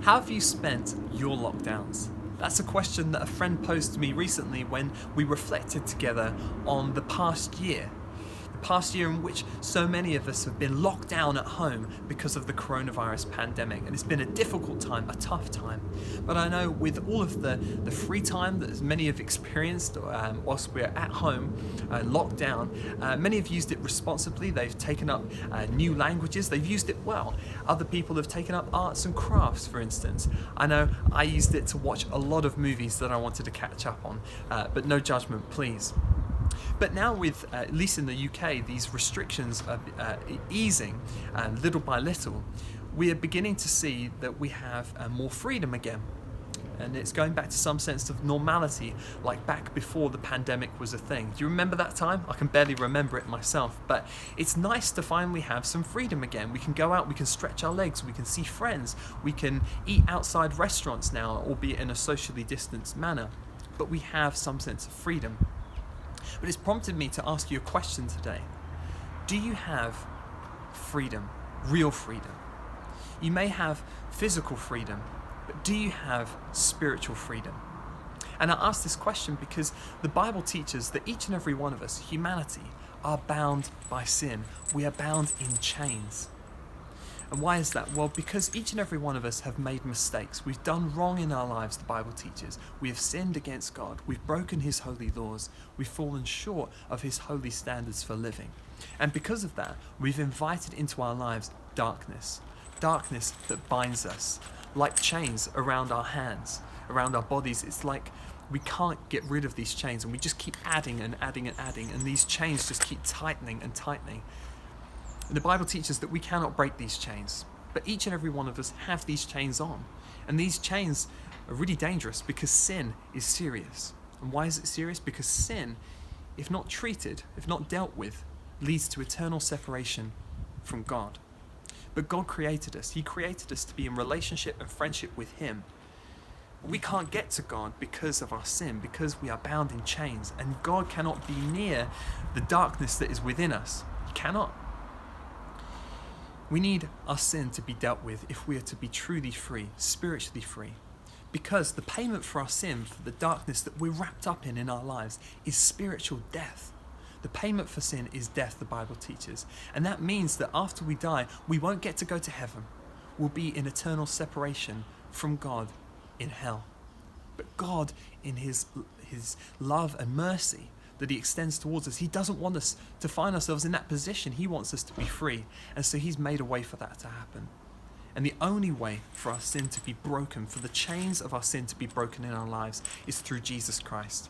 How have you spent your lockdowns? That's a question that a friend posed to me recently when we reflected together on the past year. The past year in which so many of us have been locked down at home because of the coronavirus pandemic. And it's been a difficult time, a tough time. But I know with all of the free time that as many have experienced whilst we're at home, locked down, many have used it responsibly. They've taken up new languages. They've used it well. Other people have taken up arts and crafts, for instance. I know I used it to watch a lot of movies that I wanted to catch up on, but no judgment, please. But now with, at least in the UK, these restrictions are easing little by little, we are beginning to see that we have more freedom again. And it's going back to some sense of normality, like back before the pandemic was a thing. Do you remember that time? I can barely remember it myself, but it's nice to finally have some freedom again. We can go out, we can stretch our legs, we can see friends, we can eat outside restaurants now, albeit in a socially distanced manner, but we have some sense of freedom. But it's prompted me to ask you a question today. Do you have freedom, real freedom? You may have physical freedom, but do you have spiritual freedom? And I ask this question because the Bible teaches that each and every one of us, humanity, are bound by sin. We are bound in chains. And why is that? Well, because each and every one of us have made mistakes. We've done wrong in our lives, the Bible teaches. We have sinned against God. We've broken his holy laws. We've fallen short of his holy standards for living. And because of that, we've invited into our lives darkness. Darkness that binds us, like chains around our hands, around our bodies. It's like we can't get rid of these chains, and we just keep adding and adding and adding, and these chains just keep tightening and tightening. And the Bible teaches that we cannot break these chains, but each and every one of us have these chains on. And these chains are really dangerous because sin is serious. And why is it serious? Because sin, if not treated, if not dealt with, leads to eternal separation from God. But God created us. He created us to be in relationship and friendship with him. We can't get to God because of our sin, because we are bound in chains. And God cannot be near the darkness that is within us. He cannot. We need our sin to be dealt with if we are to be truly free, spiritually free. Because the payment for our sin, for the darkness that we're wrapped up in our lives, is spiritual death. The payment for sin is death, the Bible teaches. And that means that after we die, we won't get to go to heaven. We'll be in eternal separation from God in hell. But God, in his love and mercy that he extends towards us, he doesn't want us to find ourselves in that position. He wants us to be free. And so he's made a way for that to happen. And the only way for our sin to be broken, for the chains of our sin to be broken in our lives, is through Jesus Christ.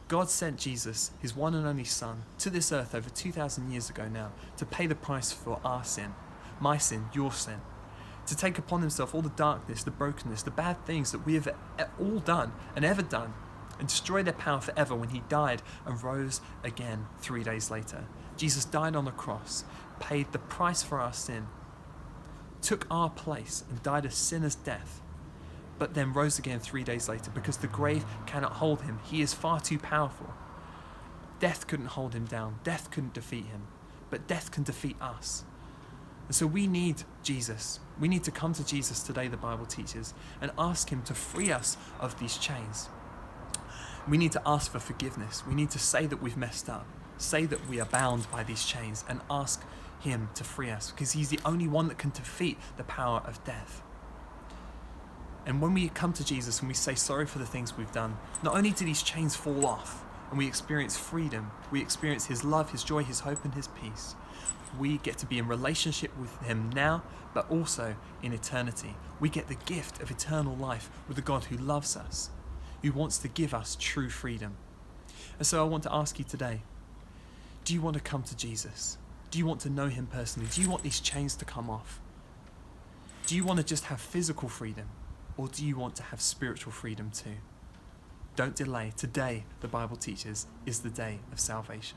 God sent Jesus, his one and only Son, to this earth over 2,000 years ago now to pay the price for our sin, my sin, your sin, to take upon himself all the darkness, the brokenness, the bad things that we have all done and ever done, and destroy their power forever when he died and rose again 3 days later. Jesus died on the cross, paid the price for our sin, took our place and died a sinner's death, but then rose again 3 days later because the grave cannot hold him. He is far too powerful. Death couldn't hold him down. Death couldn't defeat him, but death can defeat us. And so we need Jesus. We need to come to Jesus today, the Bible teaches, and ask him to free us of these chains. We need to ask for forgiveness. We need to say that we've messed up, say that we are bound by these chains, and ask him to free us, because he's the only one that can defeat the power of death. And when we come to Jesus and we say sorry for the things we've done, not only do these chains fall off and we experience freedom, we experience his love, his joy, his hope, and his peace. We get to be in relationship with him now, but also in eternity. We get the gift of eternal life with a God who loves us, who wants to give us true freedom. And so I want to ask you today, do you want to come to Jesus? Do you want to know him personally? Do you want these chains to come off? Do you want to just have physical freedom? Or do you want to have spiritual freedom too? Don't delay. Today, the Bible teaches, is the day of salvation.